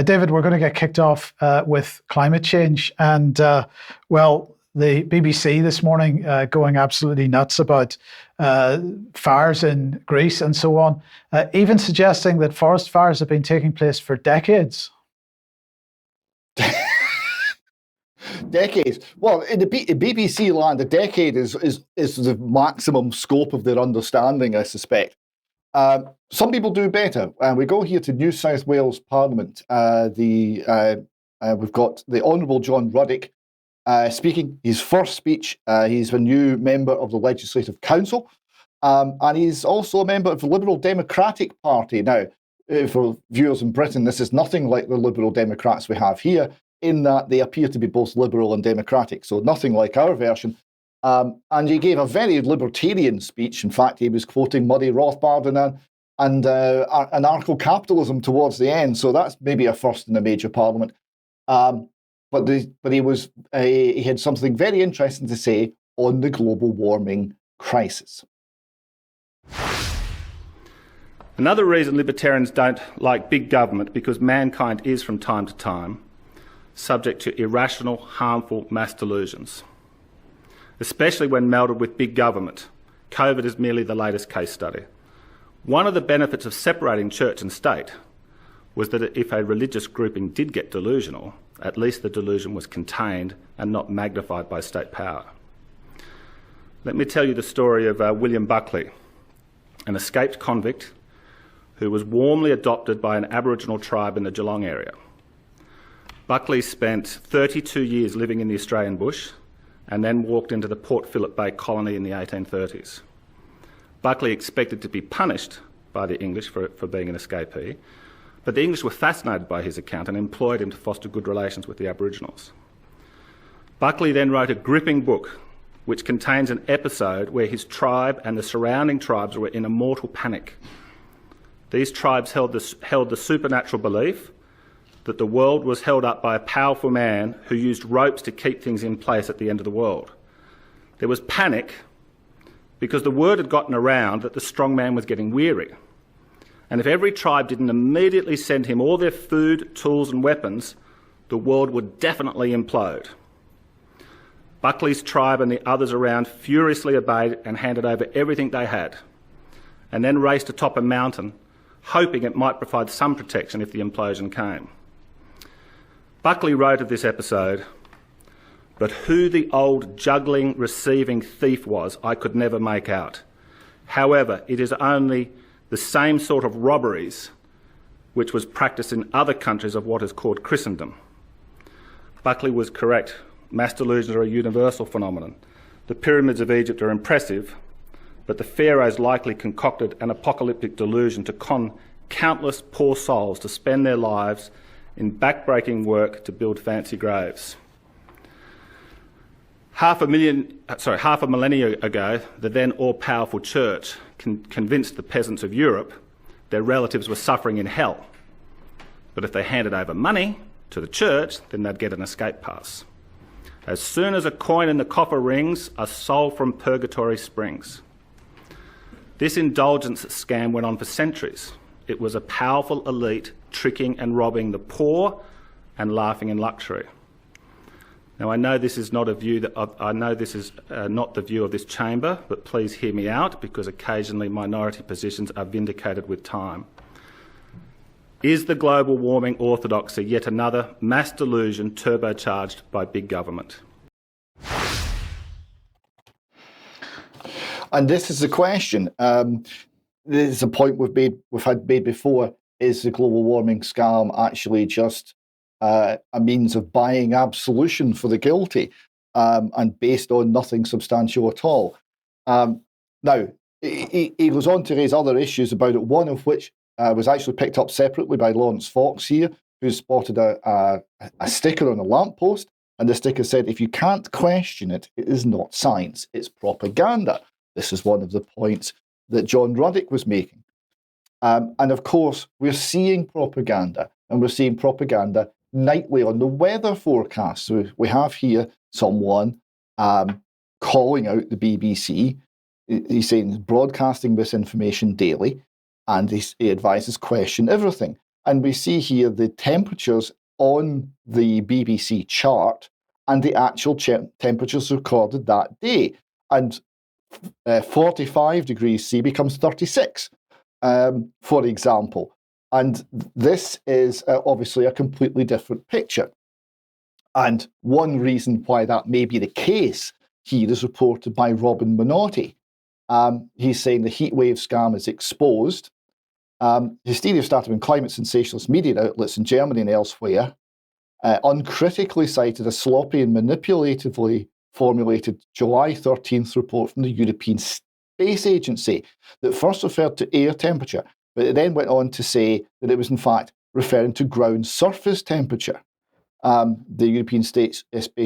David, we're going to get kicked off with climate change. And, well, the BBC this morning going absolutely nuts about fires in Greece and so on, even suggesting that forest fires have been taking place for decades. Decades. Well, in the BBC land, a decade is the maximum scope of their understanding, I suspect. Some people do better. We go here to New South Wales Parliament. We've got the Honourable John Ruddick speaking his first speech. He's a new member of the Legislative Council, and he's also a member of the Liberal Democratic Party. Now, for viewers in Britain, this is nothing like the Liberal Democrats we have here, in that they appear to be both liberal and democratic, so nothing like our version. And he gave a very libertarian speech. In fact, he was quoting Murray Rothbard and anarcho-capitalism towards the end, so that's maybe a first in a major parliament. But he had something very interesting to say on the global warming crisis. Another reason libertarians don't like big government, because mankind is from time to time subject to irrational, harmful mass delusions, especially when melded with big government. COVID is merely the latest case study. One of the benefits of separating church and state was that if a religious grouping did get delusional, at least the delusion was contained and not magnified by state power. Let me tell you the story of William Buckley, an escaped convict who was warmly adopted by an Aboriginal tribe in the Geelong area. Buckley spent 32 years living in the Australian bush and then walked into the Port Phillip Bay colony in the 1830s. Buckley expected to be punished by the English for being an escapee, but the English were fascinated by his account and employed him to foster good relations with the Aboriginals. Buckley then wrote a gripping book which contains an episode where his tribe and the surrounding tribes were in a mortal panic. These tribes held the supernatural belief that the world was held up by a powerful man who used ropes to keep things in place at the end of the world. There was panic because the word had gotten around that the strong man was getting weary. And if every tribe didn't immediately send him all their food, tools and weapons, the world would definitely implode. Buckley's tribe and the others around furiously obeyed and handed over everything they had, and then raced atop a mountain, hoping it might provide some protection if the implosion came. Buckley wrote of this episode, "But who the old juggling, receiving thief was, I could never make out. However, it is only the same sort of robberies which was practised in other countries of what is called Christendom." Buckley was correct. Mass delusions are a universal phenomenon. The pyramids of Egypt are impressive, but the pharaohs likely concocted an apocalyptic delusion to con countless poor souls to spend their lives in backbreaking work to build fancy graves. Half a millennia ago, the then all-powerful church convinced the peasants of Europe their relatives were suffering in hell. But if they handed over money to the church, then they'd get an escape pass. As soon as a coin in the coffer rings, a soul from purgatory springs. This indulgence scam went on for centuries. It was a powerful elite tricking and robbing the poor and laughing in luxury. Now, I know this is not the view of this chamber, but please hear me out, because occasionally minority positions are vindicated with time. Is the global warming orthodoxy yet another mass delusion turbocharged by big government? And this is the question. This is a point we've had made before. Is the global warming scam actually just a means of buying absolution for the guilty, and based on nothing substantial at all? Now, he goes on to raise other issues about it, one of which was actually picked up separately by Lawrence Fox here, who spotted a sticker on a lamppost, and the sticker said, "If you can't question it, it is not science, it's propaganda." This is one of the points that John Ruddick was making. And of course, we're seeing propaganda, and we're seeing propaganda nightly on the weather forecast. So we have here someone calling out the BBC. He's saying broadcasting misinformation daily, and he advises question everything. And we see here the temperatures on the BBC chart and the actual temperatures recorded that day. And 45 degrees C becomes 36, for example. And this is obviously a completely different picture. And one reason why that may be the case here is reported by Robin Minotti. He's saying the heatwave scam is exposed. Hysteria started when climate sensationalist media outlets in Germany and elsewhere uncritically cited a sloppy and manipulatively formulated July 13th report from the European Space Agency that first referred to air temperature, but it then went on to say that it was in fact referring to ground surface temperature. The European Space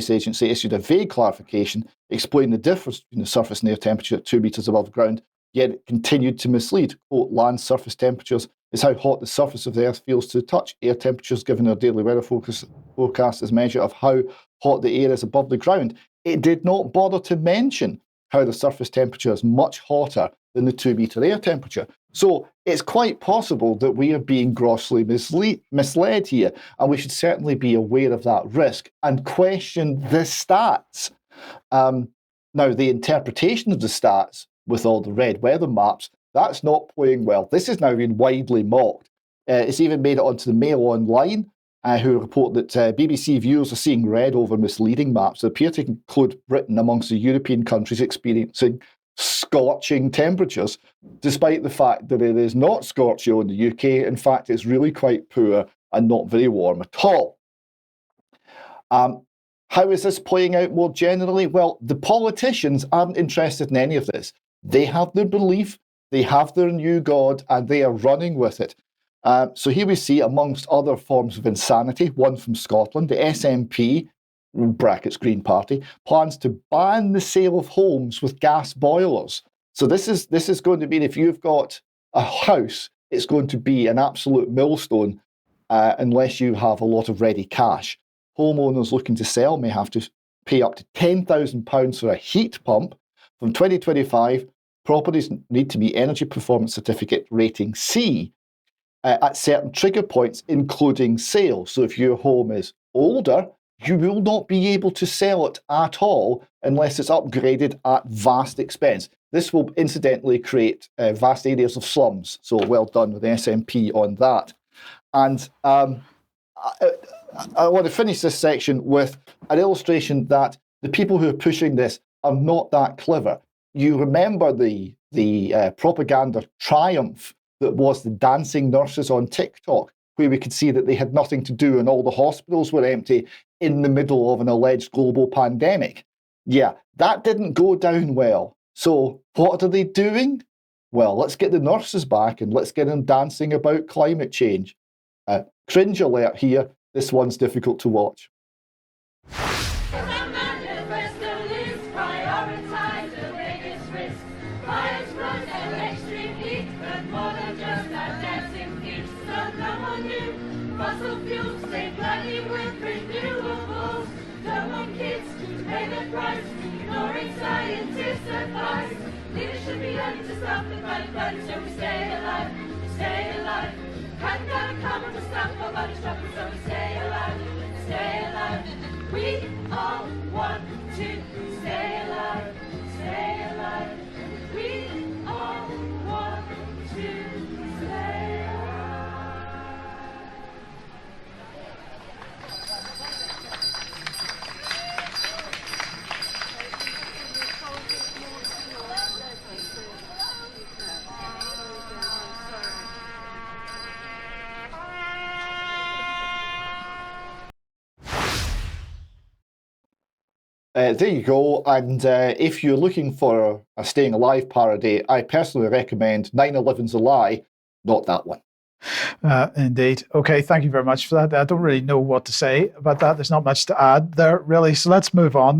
Agency issued a vague clarification explaining the difference between the surface and air temperature at 2 meters above ground, yet it continued to mislead. Quote, land surface temperatures is how hot the surface of the Earth feels to the touch. Air temperatures, given our daily weather forecast, is a measure of how hot the air is above the ground. It did not bother to mention how the surface temperature is much hotter than the 2 meter air temperature. So it's quite possible that we are being grossly misled here, and we should certainly be aware of that risk and question the stats. Now, the interpretation of the stats with all the red weather maps, that's not playing well. This has now been widely mocked. It's even made it onto the Mail Online, who report that BBC viewers are seeing red over misleading maps that appear to include Britain amongst the European countries experiencing scorching temperatures, despite the fact that it is not Scorchio in the UK. In fact, it's really quite poor and not very warm at all. How is this playing out more generally? Well, the politicians aren't interested in any of this. They have their belief, they have their new God, and they are running with it. So here we see, amongst other forms of insanity, one from Scotland, the SNP, brackets Green Party, plans to ban the sale of homes with gas boilers. So this is going to mean if you've got a house, it's going to be an absolute millstone unless you have a lot of ready cash. Homeowners looking to sell may have to pay up to £10,000 for a heat pump. From 2025, properties need to meet Energy Performance Certificate rating C at certain trigger points, including sale. So if your home is older, you will not be able to sell it at all unless it's upgraded at vast expense. This will incidentally create vast areas of slums. So well done with the SNP on that. And I want to finish this section with an illustration that the people who are pushing this are not that clever. You remember the propaganda triumph that was the dancing nurses on TikTok, where we could see that they had nothing to do and all the hospitals were empty in the middle of an alleged global pandemic. Yeah, that didn't go down well. So what are they doing? Well, let's get the nurses back and let's get them dancing about climate change. Cringe alert here. This one's difficult to watch. Fossil fuels, they gladly with renewables. Don't want kids to pay the price, ignoring scientists' advice. Leaders should be learning to stop the fight, so we stay alive, stay alive. Hadn't got a common to stop nobody stopping, so we stay alive, stay alive. We all want to stay alive, stay alive. We all want to stay alive. There you go. And if you're looking for a Staying Alive parody, I personally recommend 9/11's a Lie, not that one. Indeed. Okay, thank you very much for that. I don't really know what to say about that. There's not much to add there, really. So let's move on.